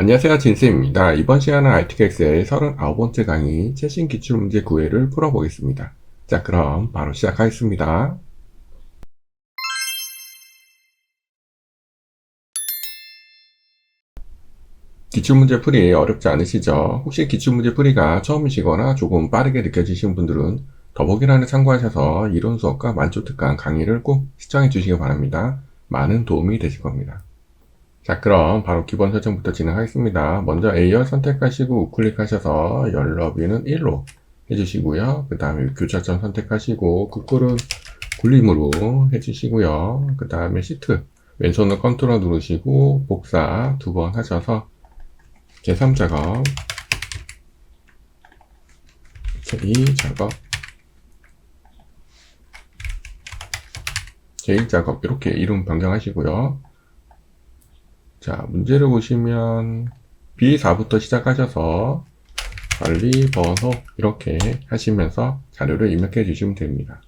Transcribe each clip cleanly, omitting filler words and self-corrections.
안녕하세요, 진쌤입니다. 이번 시간은 RTX의 39번째 강의 최신 기출문제 9회를 풀어보겠습니다. 자, 그럼 바로 시작하겠습니다. 기출문제 풀이 어렵지 않으시죠? 혹시 기출문제 풀이가 처음이시거나 조금 빠르게 느껴지신 분들은 더보기란을 참고하셔서 이론 수업과 만초 특강 강의를 꼭 시청해 주시기 바랍니다. 많은 도움이 되실 겁니다. 자, 그럼 바로 기본 설정부터 진행하겠습니다. 먼저 A열 선택하시고 우클릭하셔서 열 너비는 1로 해주시고요. 그 다음에 교차점 선택하시고 국kur은 굴림으로 해주시고요. 그 다음에 시트 왼손으로 컨트롤 누르시고 복사 2번 하셔서 제3 작업, 제2 작업, 제1 작업 이렇게 이름 변경하시고요. 자, 문제를 보시면 B4부터 시작하셔서 관리, 번호 이렇게 하시면서 자료를 입력해 주시면 됩니다.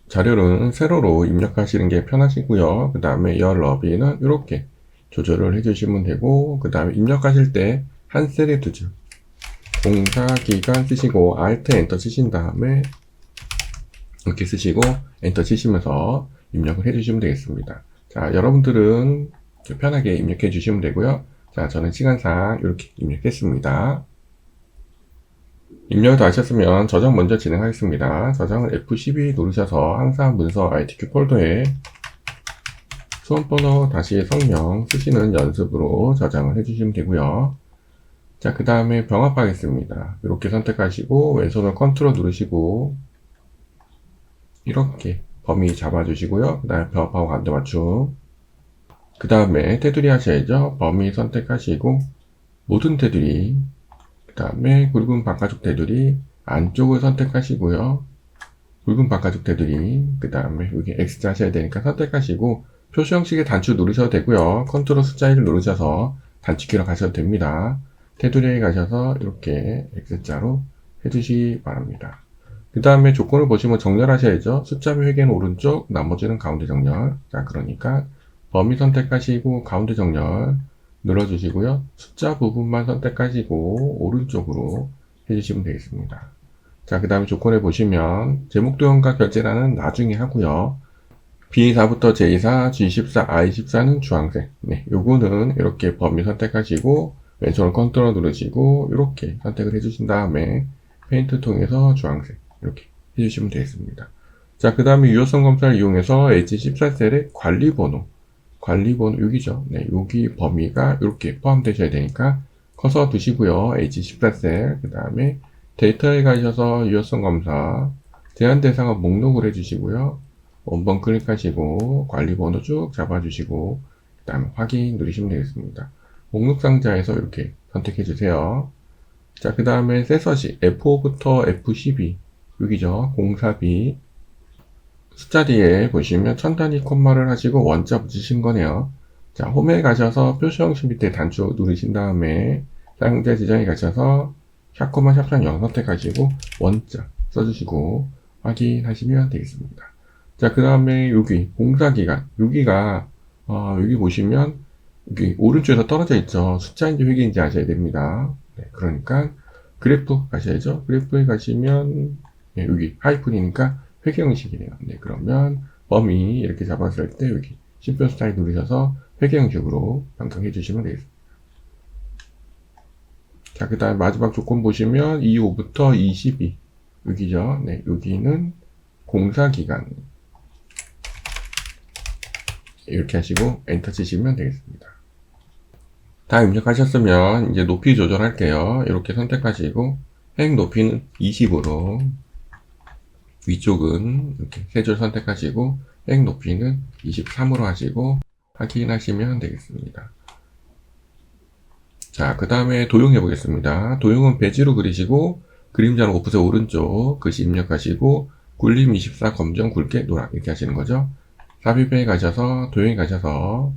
자료는 세로로 입력하시는 게 편하시고요. 그 다음에 열 너비는 이렇게 조절을 해주시면 되고, 그 다음에 입력하실 때 한 셀에 두 줄, 공사 기간 쓰시고 Alt 엔터 치신 다음에 이렇게 쓰시고 엔터 치시면서 입력을 해주시면 되겠습니다. 자, 여러분들은 편하게 입력해 주시면 되고요. 자, 저는 시간상 이렇게 입력했습니다. 입력을 다 하셨으면 저장 먼저 진행하겠습니다. 저장을 F12 누르셔서 항상 문서 ITQ 폴더에 수험번호 다시 성명 쓰시는 연습으로 저장을 해주시면 되고요. 자, 그 다음에 병합하겠습니다. 이렇게 선택하시고 왼손을 컨트롤 누르시고 이렇게 범위 잡아주시고요. 그 다음에 병합하고 가운데 맞춤. 그 다음에 테두리 하셔야죠. 범위 선택하시고 모든 테두리, 그 다음에 굵은 바깥쪽 테두리 안쪽을 선택하시고요. 굵은 바깥쪽 테두리, 그 다음에 여기 X 하셔야 되니까 선택하시고 표시 형식의 단추 누르셔도 되고요. 컨트롤 숫자 1을 누르셔서 단축키로 가셔도 됩니다. 테두리에 가셔서 이렇게 X자로 해주시기 바랍니다. 그 다음에 조건을 보시면 정렬하셔야죠. 숫자 몇 회계는 오른쪽, 나머지는 가운데 정렬. 자, 그러니까 범위 선택하시고 가운데 정렬 눌러주시고요. 숫자 부분만 선택하시고 오른쪽으로 해주시면 되겠습니다. 자, 그 다음에 조건에 보시면 제목도형과 결제란은 나중에 하고요. B4부터 J4, G14, I14는 주황색. 네, 요거는 이렇게 범위 선택하시고 왼손 컨트롤 누르시고 이렇게 선택을 해주신 다음에 페인트 통해서 주황색 이렇게 해주시면 되겠습니다. 자, 그 다음에 유효성 검사를 이용해서 H14셀의 관리번호 여기죠. 네, 여기 범위가 이렇게 포함되셔야 되니까 커서 두시고요. H14셀 그 다음에 데이터에 가셔서 유효성 검사 제한 대상은 목록을 해주시고요. 원본 클릭하시고 관리번호 쭉 잡아주시고 그 다음에 확인 누르시면 되겠습니다. 목록 상자에서 이렇게 선택해 주세요. 자, 그 다음에 셋서시 F5부터 F12 여기죠. 공사비 숫자 뒤에 보시면 천 단위 콤마를 하시고 원자 붙이신 거네요. 자, 홈에 가셔서 표시 형식 밑에 단추 누르신 다음에 상자 지정에 가셔서 샵, 샵, 0 선택하시고 원자 써주시고 확인하시면 되겠습니다. 자, 그 다음에 여기 공사기간 여기가 여기 보시면 여기 오른쪽에서 떨어져 있죠. 숫자인지 회계인지 아셔야 됩니다. 네, 그러니까 그래프 가셔야죠. 그래프에 가시면 네, 여기 하이픈이니까 회계 형식이네요. 네, 그러면 범위 이렇게 잡았을 때 여기 심표 스타일 누르셔서 회계 형식으로 변경해 주시면 되겠습니다. 자, 그 다음에 마지막 조건 보시면 25부터 22 여기죠. 네, 여기는 공사기간 이렇게 하시고 엔터 치시면 되겠습니다. 다 입력하셨으면 이제 높이 조절할게요. 이렇게 선택하시고 행 높이는 20으로 위쪽은 이렇게 세 줄 선택하시고 행 높이는 23으로 하시고 확인하시면 되겠습니다. 자, 그 다음에 도형 해보겠습니다. 도형은 배지로 그리시고 그림자는 오프셋 오른쪽 글씨 입력하시고 굴림 24 검정 굵게 노랑 이렇게 하시는 거죠. 삽입에 가셔서 도형에 가셔서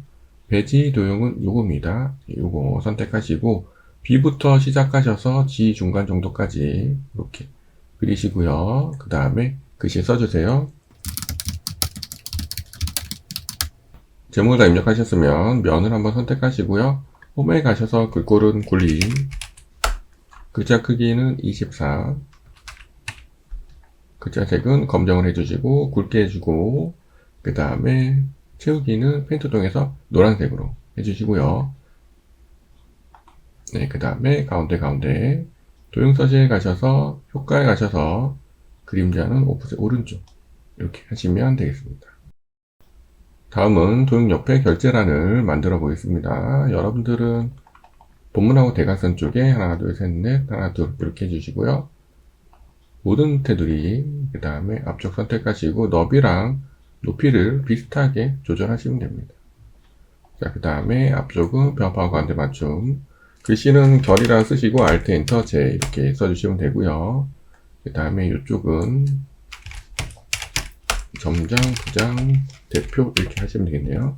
배지 도형은 요겁니다. 요거 선택하시고 B부터 시작하셔서 G 중간 정도까지 이렇게 그리시고요. 그 다음에 글씨 써주세요. 제목을 다 입력하셨으면 면을 한번 선택하시고요. 홈에 가셔서 글꼴은 굴림, 글자 크기는 24, 글자 색은 검정을 해주시고 굵게 해주고, 그 다음에 채우기는 페인트통에서 노란색으로 해주시고요. 네, 그 다음에 가운데 도형 서식에 가셔서 효과에 가셔서 그림자는 오프셋 오른쪽 이렇게 하시면 되겠습니다. 다음은 도형 옆에 결제란을 만들어 보겠습니다. 여러분들은 본문하고 대각선 쪽에 하나, 둘, 셋, 넷, 하나, 둘 이렇게 해주시고요. 모든 테두리, 그 다음에 앞쪽 선택하시고 너비랑 높이를 비슷하게 조절하시면 됩니다. 자, 그 다음에 앞쪽은 변화하고 가운데 맞춤. 글씨는 결이라 쓰시고 Alt, Enter, J 이렇게 써주시면 되고요. 그 다음에 이쪽은 점장, 부장, 대표 이렇게 하시면 되겠네요.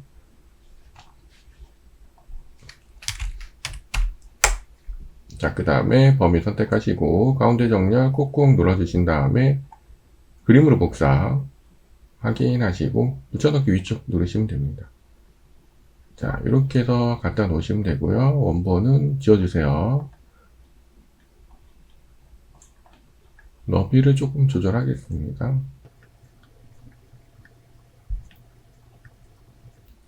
자, 그 다음에 범위 선택하시고 가운데 정렬 콕콕 눌러주신 다음에 그림으로 복사 확인하시고 붙여넣기 위쪽 누르시면 됩니다. 자, 이렇게 해서 갖다 놓으시면 되고요. 원본은 지워주세요. 너비를 조금 조절하겠습니다.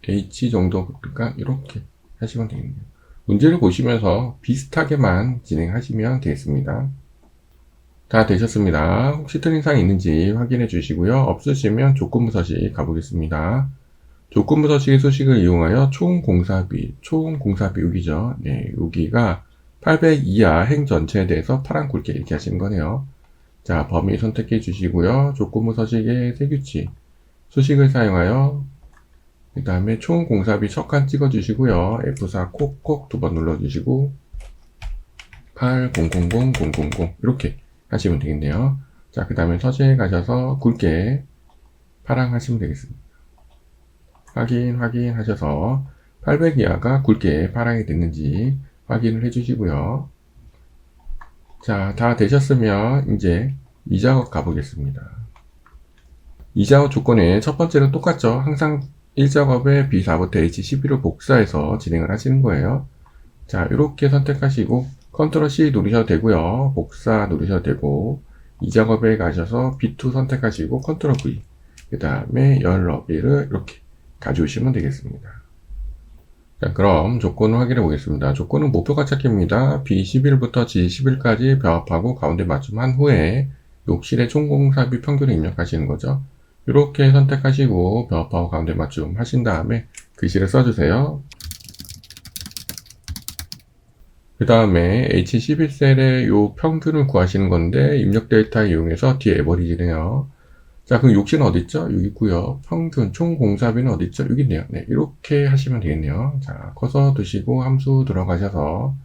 H 정도니까 이렇게 하시면 되겠네요. 문제를 보시면서 비슷하게만 진행하시면 되겠습니다. 다 되셨습니다. 혹시 틀린 사항이 있는지 확인해 주시고요. 없으시면 조건부 서식 가보겠습니다. 조건부 서식의 수식을 이용하여 총 공사비 여기죠. 네, 여기가 800 이하 행 전체에 대해서 파란 굵게 이렇게 하시는 거네요. 자, 범위 선택해 주시고요. 조건부 서식의 세규칙 수식을 사용하여 그 다음에 총 공사비 첫 칸 찍어 주시고요. F4 콕콕 두 번 눌러 주시고 8000000 이렇게 하시면 되겠네요. 자, 그 다음에 서식에 가셔서 굵게 파랑 하시면 되겠습니다. 확인 하셔서 800 이하가 굵게 파랑이 됐는지 확인을 해 주시고요. 자, 다 되셨으면 이제 이 작업 가보겠습니다. 이 작업 조건에 첫 번째는 똑같죠. 항상 1작업에 B4부터 H12로 복사해서 진행을 하시는 거예요. 자, 이렇게 선택하시고 컨트롤 C 누르셔도 되고요. 복사 누르셔도 되고 이 작업에 가셔서 B2 선택하시고 컨트롤 V 그 다음에 열 너비를 이렇게 가져오시면 되겠습니다. 자, 그럼 조건을 확인해 보겠습니다. 조건은 목표가 찾기입니다. B11부터 G11까지 배합하고 가운데 맞춤한 후에 욕실의 총공사비 평균을 입력하시는 거죠. 이렇게 선택하시고 배합하고 가운데 맞춤 하신 다음에 글씨를 써주세요. 그 다음에 H11셀의 요 평균을 구하시는 건데 입력 데이터 이용해서 뒤에 에버리지네요. 자, 그럼 욕실은 어디 있죠? 여기 있고요. 평균 총 공사비는 어디 있죠? 여기 있네요. 네, 이렇게 하시면 되겠네요. 자, 커서 두시고 함수 들어가셔서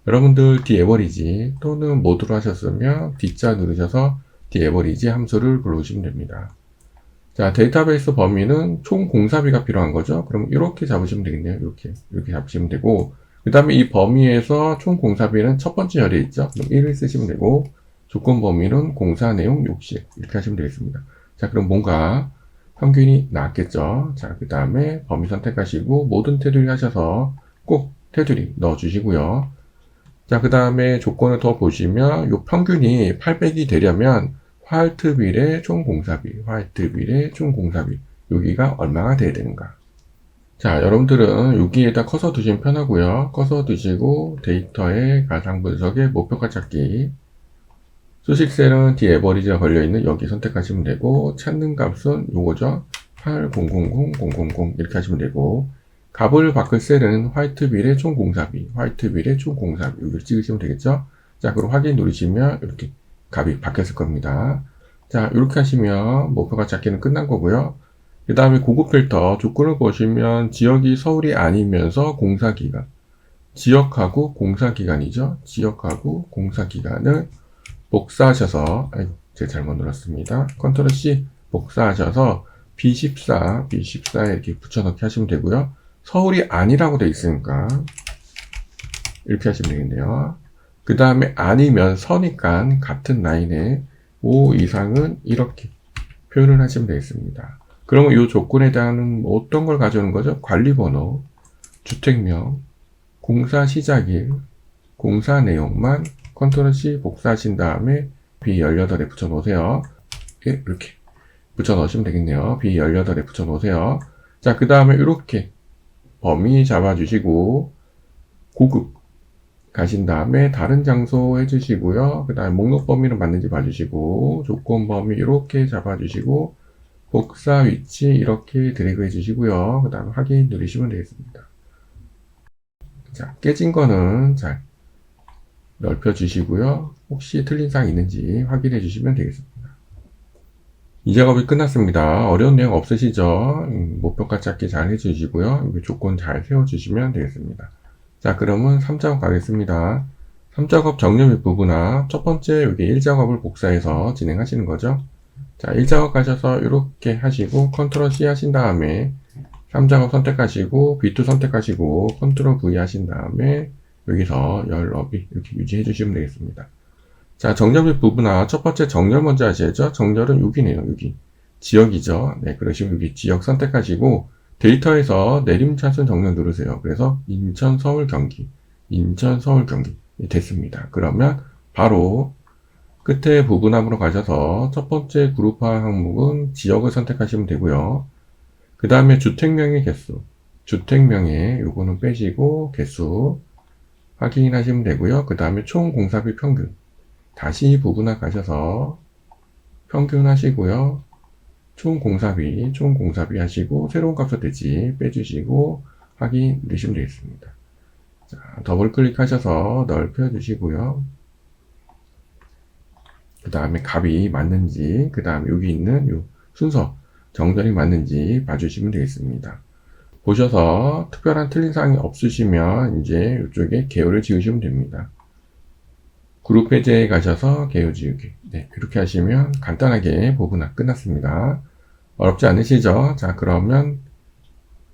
여러분들 뒤에버리지 또는 모드로 하셨으면 D자 누르셔서 뒤에버리지 함수를 불러오시면 됩니다. 자, 데이터베이스 범위는 총 공사비가 필요한 거죠. 그럼 이렇게 잡으시면 되겠네요. 이렇게 잡으시면 되고, 그 다음에 이 범위에서 총 공사비는 첫 번째 열에 있죠. 그럼 1을 쓰시면 되고, 조건 범위는 공사 내용 욕실 이렇게 하시면 되겠습니다. 자, 그럼 뭔가 평균이 나왔겠죠. 자, 그 다음에 범위 선택하시고 모든 테두리 하셔서 꼭 테두리 넣어주시고요. 자, 그 다음에 조건을 더 보시면 요 평균이 800이 되려면 화이트빌의 총 공사비, 여기가 얼마가 돼야 되는가. 자, 여러분들은 여기에다 커서 두시면 편하고요. 커서 두시고 데이터의 가상 분석의 목표가 찾기, 수식셀은 뒤에 에버리지가 걸려있는 여기 선택하시면 되고, 찾는 값은 요거죠. 8000000 이렇게 하시면 되고, 값을 바꿀 셀은 화이트빌의 총 공사비, 여기를 찍으시면 되겠죠. 자, 그럼 확인 누르시면 이렇게 값이 바뀌었을 겁니다. 자, 이렇게 하시면 목표가 찾기는 끝난 거고요. 그 다음에 고급 필터 조건을 보시면 지역이 서울이 아니면서 공사기간, 지역하고 공사기간이죠. 지역하고 공사기간을 복사하셔서, 제가 잘못 눌렀습니다. 컨트롤 C 복사하셔서 B14에 이렇게 붙여넣기 하시면 되고요. 서울이 아니라고 되어 있으니까 이렇게 하시면 되겠네요. 그 다음에 아니면 서니까 같은 라인에 5 이상은 이렇게 표현을 하시면 되겠습니다. 그러면 이 조건에 대한 어떤 걸 가져오는 거죠? 관리번호, 주택명, 공사 시작일, 공사 내용만 컨트롤 C 복사하신 다음에 B18에 붙여 놓으세요. 예, 이렇게 붙여 넣으시면 되겠네요. B18에 붙여 놓으세요. 자, 그 다음에 이렇게 범위 잡아주시고 고급 가신 다음에 다른 장소 해주시고요. 그 다음에 목록 범위는 맞는지 봐주시고 조건 범위 이렇게 잡아주시고 복사 위치 이렇게 드래그 해주시고요. 그 다음에 확인 누르시면 되겠습니다. 자, 깨진 거는 잘 넓혀주시고요. 혹시 틀린 사항 있는지 확인해 주시면 되겠습니다. 이 작업이 끝났습니다. 어려운 내용 없으시죠? 목표가 찾기 잘 해주시고요. 여기 조건 잘 세워주시면 되겠습니다. 자, 그러면 3작업 가겠습니다. 3작업 정렬 및 부분화. 첫 번째 여기 1작업을 복사해서 진행하시는 거죠. 자, 1작업 가셔서 이렇게 하시고 컨트롤 C 하신 다음에 3작업 선택하시고 B2 선택하시고 컨트롤 V 하신 다음에 여기서 열 너비 이렇게 유지해 주시면 되겠습니다. 자, 정렬 및 부분화. 첫 번째 정렬 먼저 하셔야죠. 정렬은 여기네요. 여기 지역이죠. 네, 그러시면 여기 지역 선택하시고 데이터에서 내림차순 정렬 누르세요. 그래서 인천, 서울, 경기, 인천, 서울, 경기 됐습니다. 그러면 바로 끝에 부분함으로 가셔서 첫 번째 그룹화 항목은 지역을 선택하시면 되고요. 그 다음에 주택명의 개수, 주택명의 요거는 빼시고 개수 확인하시면 되고요. 그 다음에 총 공사비 평균 다시 부분화 가셔서 평균 하시고요. 총 공사비 하시고 새로운 값을 대지 빼주시고 확인 누르시면 되겠습니다. 자, 더블 클릭하셔서 넓혀 주시고요. 그 다음에 값이 맞는지, 그 다음에 여기 있는 요 순서 정렬이 맞는지 봐주시면 되겠습니다. 보셔서 특별한 틀린 사항이 없으시면 이제 이쪽에 개요를 지우시면 됩니다. 그룹 해제에 가셔서 개요 지우기. 네, 이렇게 하시면 간단하게 부분화 끝났습니다. 어렵지 않으시죠? 자, 그러면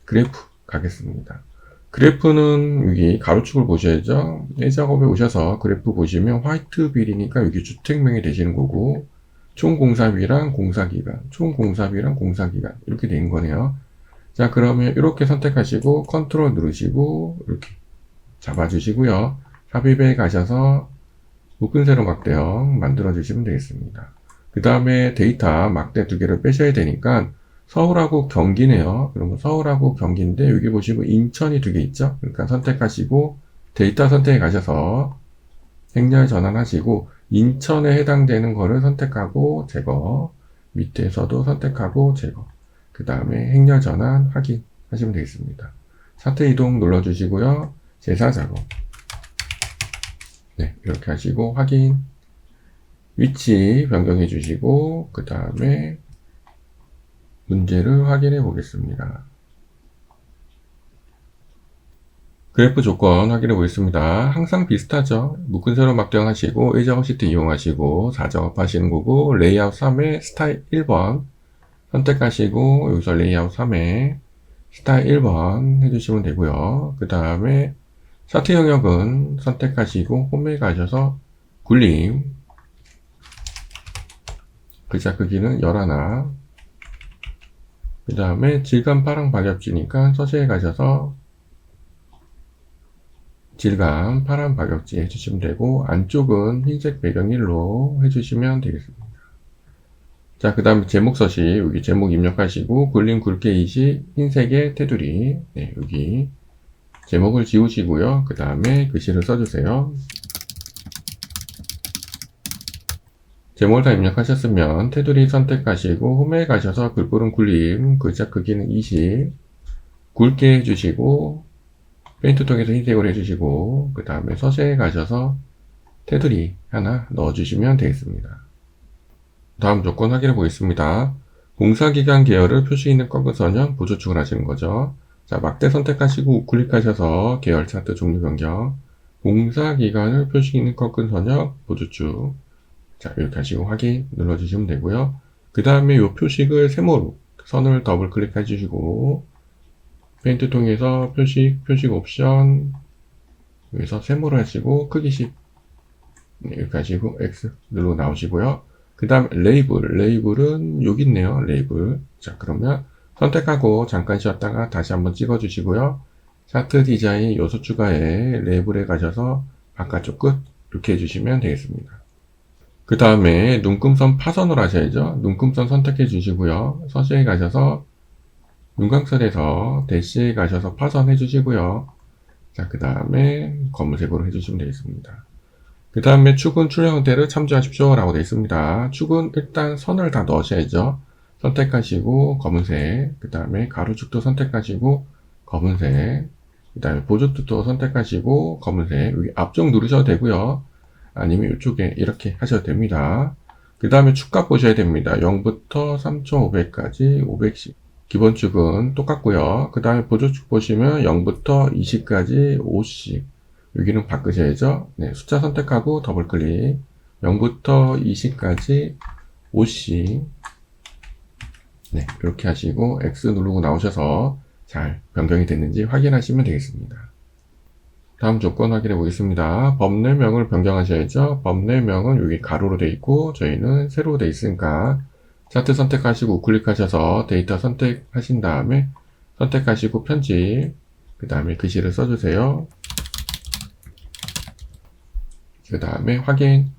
그래프 가겠습니다. 그래프는 여기 가로축을 보셔야죠. 내 작업에 오셔서 그래프 보시면 화이트 빌이니까 여기 주택명이 되시는 거고 총 공사비랑 공사기간, 총 공사비랑 공사기간 이렇게 된 거네요. 자, 그러면 이렇게 선택하시고 컨트롤 누르시고 이렇게 잡아주시고요. 삽입에 가셔서 묶은 세로 막대형 만들어 주시면 되겠습니다. 그 다음에 데이터 막대 두 개를 빼셔야 되니까 서울하고 경기네요. 그러면 서울하고 경기인데 여기 보시면 인천이 두 개 있죠. 그러니까 선택하시고 데이터 선택에 가셔서 행렬 전환하시고 인천에 해당되는 거를 선택하고 제거, 밑에서도 선택하고 제거, 그 다음에 행렬 전환 확인하시면 되겠습니다. 사태 이동 눌러주시고요. 제사 작업. 네, 이렇게 하시고 확인, 위치 변경해 주시고 그 다음에 문제를 확인해 보겠습니다. 그래프 조건 확인해 보겠습니다. 항상 비슷하죠. 묶은 세로 막대형 하시고 1작업 시트 이용하시고 4작업 하시는 거고 레이아웃 3에 스타일 1번 선택하시고 여기서 레이아웃 3에 스타일 1번 해주시면 되고요. 그 다음에 차트 영역은 선택하시고 홈에 가셔서 굴림 글자 크기는 11, 그 다음에 질감 파랑 박엽지니까 서체에 가셔서 질감 파란 박엽지 해주시면 되고 안쪽은 흰색 배경 1로 해주시면 되겠습니다. 자, 그 다음에 제목 서식 여기 제목 입력하시고 굴림 굵게 20 흰색의 테두리 네, 여기 제목을 지우시고요. 그 다음에 글씨를 써주세요. 제목을 다 입력하셨으면 테두리 선택하시고 홈에 가셔서 글꼴은 굴림 글자 크기는 20 굵게 해주시고 페인트 통해서 흰색으로 해주시고 그 다음에 서체에 가셔서 테두리 하나 넣어주시면 되겠습니다. 다음 조건 확인해 보겠습니다. 공사기간 계열을 표시 있는 꺾은 선형 보조축을 하시는 거죠. 자, 막대 선택하시고 우클릭하셔서 계열 차트 종류 변경 공사기간을 표시 있는 꺾은 선형 보조축 자, 이렇게 하시고 확인 눌러주시면 되고요. 그 다음에 이 표식을 세모로 선을 더블 클릭해 주시고 페인트 통해서 표식 옵션 여기서 세모로 하시고 크기 10 이렇게 하시고 X 눌러 나오시고요. 그 다음 레이블은 여기 있네요. 레이블. 자, 그러면 선택하고 잠깐 쉬었다가 다시 한번 찍어 주시고요. 차트 디자인 요소 추가에 레이블에 가셔서 바깥쪽 끝 이렇게 해주시면 되겠습니다. 그 다음에 눈금선 파선을 하셔야죠. 눈금선 선택해 주시고요. 서식에 가셔서 눈광선에서 대시에 가셔서 파선해 주시고요. 자, 그 다음에 검은색으로 해주시면 되겠습니다. 그 다음에 축은 출력 형태를 참조하십시오 라고 되어 있습니다. 축은 일단 선을 다 넣으셔야죠. 선택하시고 검은색, 그 다음에 가로축도 선택하시고 검은색, 그 다음에 보조축도 선택하시고 검은색, 여기 앞쪽 누르셔도 되고요. 아니면 이쪽에 이렇게 하셔도 됩니다. 그 다음에 축값 보셔야 됩니다. 0부터 3500까지 500씩. 기본 축은 똑같고요. 그 다음에 보조축 보시면 0부터 20까지 5씩. 여기는 바꾸셔야죠. 네, 숫자 선택하고 더블 클릭. 0부터 20까지 5씩. 네, 이렇게 하시고 X 누르고 나오셔서 잘 변경이 됐는지 확인하시면 되겠습니다. 다음 조건 확인해 보겠습니다. 법례명을 변경하셔야죠. 법례명은 여기 가로로 되어 있고 저희는 세로로 되어 있으니까 차트 선택하시고 우클릭하셔서 데이터 선택하신 다음에 선택하시고 편집, 그 다음에 글씨를 써주세요. 그 다음에 확인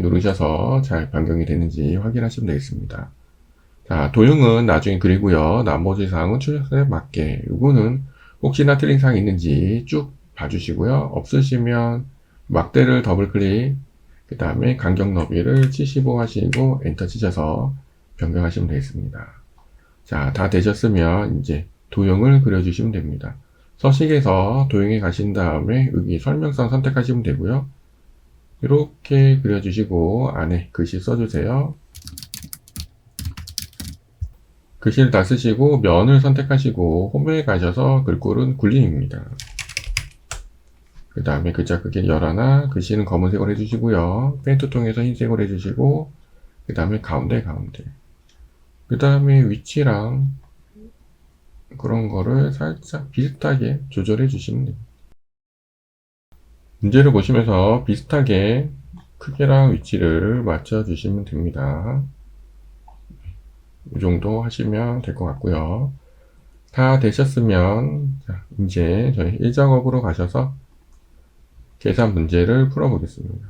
누르셔서 잘 변경이 되는지 확인하시면 되겠습니다. 자, 도형은 나중에 그리고요. 나머지 사항은 출력선에 맞게. 요거는 혹시나 틀린 사항이 있는지 쭉 봐주시고요. 없으시면 막대를 더블 클릭, 그 다음에 간격 너비를 75 하시고 엔터 치셔서 변경하시면 되겠습니다. 자, 다 되셨으면 이제 도형을 그려주시면 됩니다. 서식에서 도형에 가신 다음에 여기 설명서 선택하시면 되고요. 이렇게 그려주시고 안에 글씨 써주세요. 글씨를 다 쓰시고 면을 선택하시고 홈에 가셔서 글꼴은 굴림입니다. 그 다음에 글자 크기 11, 글씨는 검은색으로 해주시고요. 페인트 통해서 흰색으로 해주시고 그 다음에 가운데 그 다음에 위치랑 그런 거를 살짝 비슷하게 조절해 주시면 됩니다. 문제를 보시면서 비슷하게 크기랑 위치를 맞춰 주시면 됩니다. 이 정도 하시면 될 것 같고요. 다 되셨으면 이제 저희 1작업으로 가셔서 계산 문제를 풀어보겠습니다.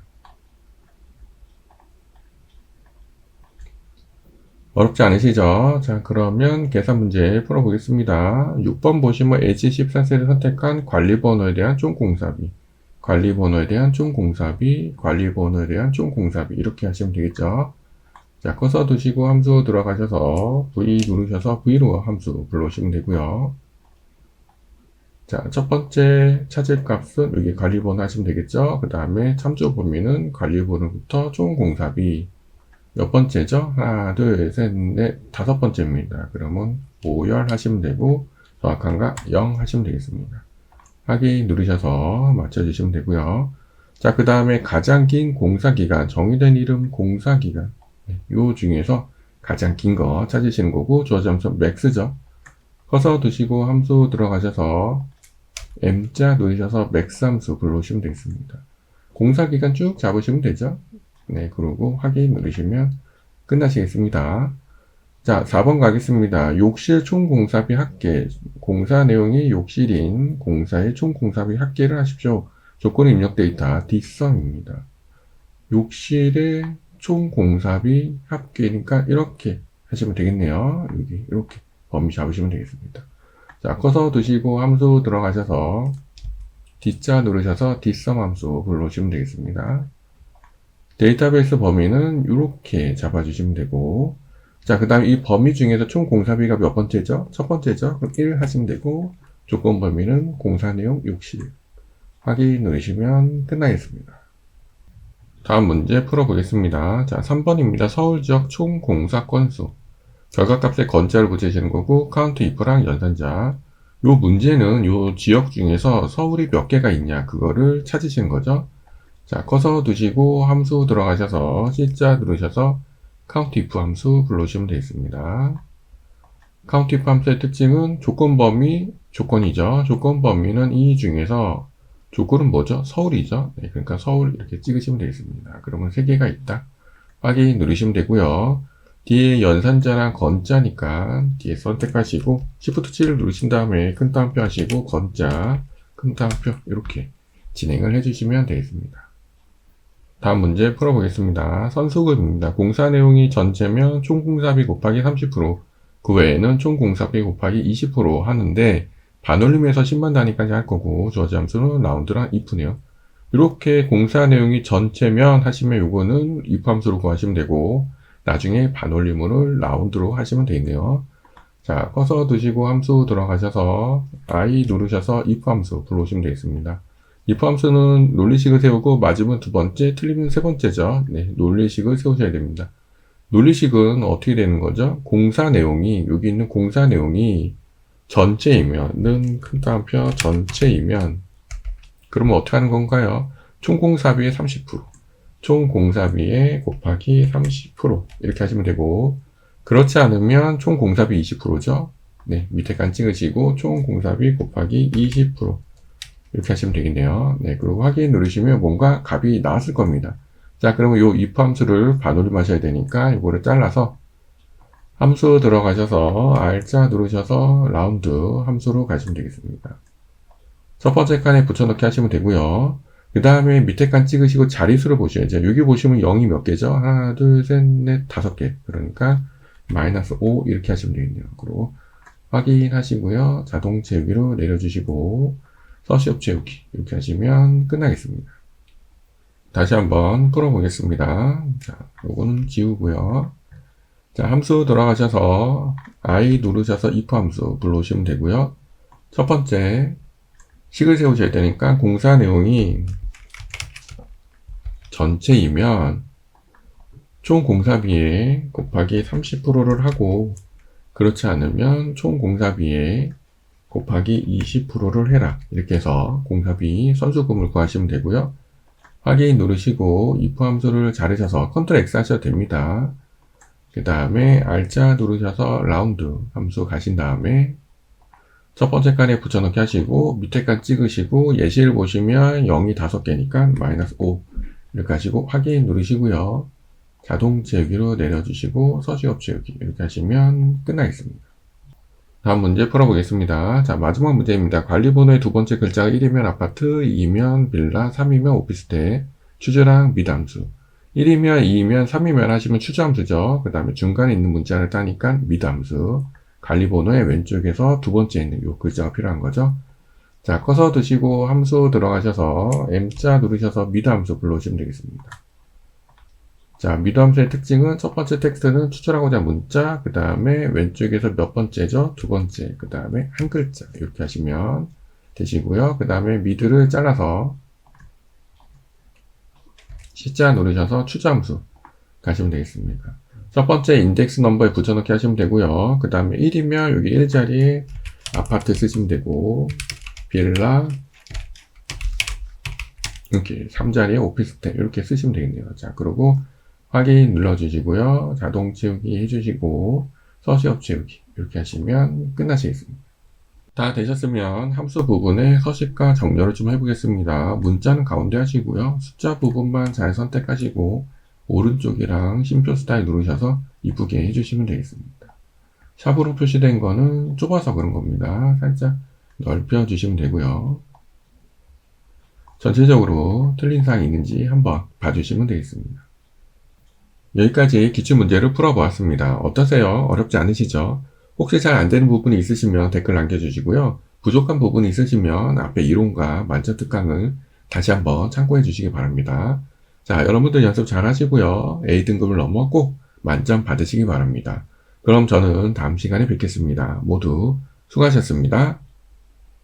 어렵지 않으시죠? 자, 그러면 계산 문제 풀어보겠습니다. 6번 보시면 H 14셀을 선택한 관리번호에 대한 총공사비, 관리번호에 대한 총공사비, 관리번호에 대한 총공사비 이렇게 하시면 되겠죠? 자, 커서 두시고 함수 들어가셔서 V 누르셔서 V로 함수 불러오시면 되고요. 자, 첫 번째 찾을 값은 여기 관리번호 하시면 되겠죠? 그 다음에 참조 범위는 관리번호부터 총공사비 몇 번째죠? 하나, 둘, 셋, 넷, 다섯 번째입니다. 그러면 5열 하시면 되고 정확한가? 0 하시면 되겠습니다. 확인 누르셔서 맞춰주시면 되고요. 자, 그 다음에 가장 긴 공사기간, 정의된 이름 공사기간 요 중에서 가장 긴 거 찾으시는 거고 주어점수 맥스죠. 커서 두시고 함수 들어가셔서 M자 누르셔서 맥스 함수 불러오시면 되겠습니다. 공사기간 쭉 잡으시면 되죠. 네, 그리고 확인 누르시면 끝나시겠습니다. 자, 4번 가겠습니다. 욕실 총공사비 합계. 공사 내용이 욕실인 공사의 총공사비 합계를 하십시오. 조건 입력 데이터 뒷섬입니다. 욕실의 총공사비 합계니까 이렇게 하시면 되겠네요. 여기 이렇게 범위 잡으시면 되겠습니다. 자, 커서 두시고 함수 들어가셔서 D자 누르셔서 뒷섬 함수 불러오시면 되겠습니다. 데이터베이스 범위는 이렇게 잡아주시면 되고, 자, 그 다음에 이 범위 중에서 총 공사비가 몇 번째죠? 첫 번째죠? 그럼 1 하시면 되고, 조건 범위는 공사 내용 욕실. 확인 누르시면 끝나겠습니다. 다음 문제 풀어보겠습니다. 자, 3번입니다. 서울 지역 총 공사 건수. 결과값에 건자를 붙이시는 거고, 카운트 if랑 연산자. 요 문제는 요 지역 중에서 서울이 몇 개가 있냐, 그거를 찾으시는 거죠. 자, 커서 두시고 함수 들어가셔서 C자 누르셔서 countIF 함수 불러오시면 되겠습니다. countIF 함수의 특징은 조건 범위, 조건이죠. 조건 범위는 이 중에서 조건은 뭐죠? 서울이죠. 네, 그러니까 서울 이렇게 찍으시면 되겠습니다. 그러면 3개가 있다. 확인 누르시면 되고요. 뒤에 연산자랑 건자니까 뒤에 선택하시고 Shift 7을 누르신 다음에 큰 따옴표 하시고 건자, 큰 따옴표 이렇게 진행을 해주시면 되겠습니다. 다음 문제 풀어보겠습니다. 선수급입니다. 공사 내용이 전체면 총 공사비 곱하기 30%, 그 외에는 총 공사비 곱하기 20% 하는데 반올림에서 10만 단위까지 할 거고 주어진 함수는 라운드랑 if네요. 이렇게 공사 내용이 전체면 하시면 요거는 if 함수로 구하시면 되고 나중에 반올림을 라운드로 하시면 되겠네요. 자, 커서 두시고 함수 들어가셔서 I 누르셔서 if 함수 불러오시면 되겠습니다. if 함수는 논리식을 세우고 맞으면 두 번째, 틀리면 세 번째죠. 네, 논리식을 세우셔야 됩니다. 논리식은 어떻게 되는 거죠? 공사 내용이, 여기 있는 공사 내용이 전체이면은 큰 따옴표 전체이면 그러면 어떻게 하는 건가요? 총 공사비의 30%, 총 공사비의 곱하기 30% 이렇게 하시면 되고 그렇지 않으면 총 공사비 20%죠. 네, 밑에 간 찍으시고 총 공사비 곱하기 20% 이렇게 하시면 되겠네요. 네, 그리고 확인 누르시면 뭔가 값이 나왔을 겁니다. 자, 그러면 요 if 함수를 반올림 하셔야 되니까 이거를 잘라서 함수 들어가셔서 R자 누르셔서 라운드 함수로 가시면 되겠습니다. 첫 번째 칸에 붙여넣기 하시면 되고요. 그 다음에 밑에 칸 찍으시고 자릿수를 보셔야죠. 여기 보시면 0이 몇 개죠? 하나, 둘, 셋, 넷, 5개. 그러니까 마이너스 5 이렇게 하시면 되겠네요. 그리고 확인하시고요. 자동 채우기로 내려주시고 서시업 채우기 이렇게 하시면 끝나겠습니다. 다시 한번 풀어보겠습니다. 자, 요거는 지우고요. 자, 함수 들어가셔서 I 누르셔서 if 함수 불러오시면 되고요. 첫 번째 식을 세우셔야 되니까 공사 내용이 전체이면 총 공사비에 곱하기 30%를 하고 그렇지 않으면 총 공사비에 곱하기 20%를 해라. 이렇게 해서 공사비 선수금을 구하시면 되고요. 확인 누르시고 if 함수를 자르셔서 Ctrl X 하셔도 됩니다. 그 다음에 R자 누르셔서 라운드 함수 가신 다음에 첫 번째 칸에 붙여넣기 하시고 밑에 칸 찍으시고 예시를 보시면 0이 5개니까 마이너스 5 이렇게 하시고 확인 누르시고요. 자동 채우기로 내려주시고 서식업 채우기 이렇게 하시면 끝나겠습니다. 다음 문제 풀어보겠습니다. 자, 마지막 문제입니다. 관리번호의 두 번째 글자가 1이면 아파트, 2이면 빌라, 3이면 오피스텔, 추주랑 미담수. 1이면 2이면 3이면 하시면 추주함수죠. 그 다음에 중간에 있는 문자를 따니까 미담수. 관리번호의 왼쪽에서 두 번째 있는 요 글자가 필요한 거죠. 자, 커서 두시고 함수 들어가셔서 M자 누르셔서 미담수 불러오시면 되겠습니다. 자, 미담수의 특징은 첫 번째 텍스트는 추출하고자 한 문자, 그 다음에 왼쪽에서 몇 번째죠? 두 번째, 그 다음에 한 글자 이렇게 하시면 되시고요. 그 다음에 미드를 잘라서 C자 누르셔서 추주함수 가시면 되겠습니다. 첫 번째 인덱스 넘버에 붙여넣기 하시면 되고요. 그 다음에 1이면 여기 1자리에 아파트 쓰시면 되고 빌라 이렇게 3자리에 오피스텔 이렇게 쓰시면 되겠네요. 자, 그리고 확인 눌러주시고요. 자동 채우기 해주시고 서식업 채우기 이렇게 하시면 끝나시겠습니다. 다 되셨으면 함수 부분에 서식과 정렬을 좀 해보겠습니다. 문자는 가운데 하시고요. 숫자 부분만 잘 선택하시고 오른쪽이랑 쉼표 스타일 누르셔서 이쁘게 해주시면 되겠습니다. 샵으로 표시된 거는 좁아서 그런 겁니다. 살짝 넓혀주시면 되고요. 전체적으로 틀린 사항이 있는지 한번 봐주시면 되겠습니다. 여기까지 기출문제를 풀어보았습니다. 어떠세요? 어렵지 않으시죠? 혹시 잘 안되는 부분이 있으시면 댓글 남겨주시고요. 부족한 부분이 있으시면 앞에 이론과 만점 특강을 다시 한번 참고해 주시기 바랍니다. 자, 여러분들 연습 잘 하시고요. A등급을 넘어 꼭 만점 받으시기 바랍니다. 그럼 저는 다음 시간에 뵙겠습니다. 모두 수고하셨습니다.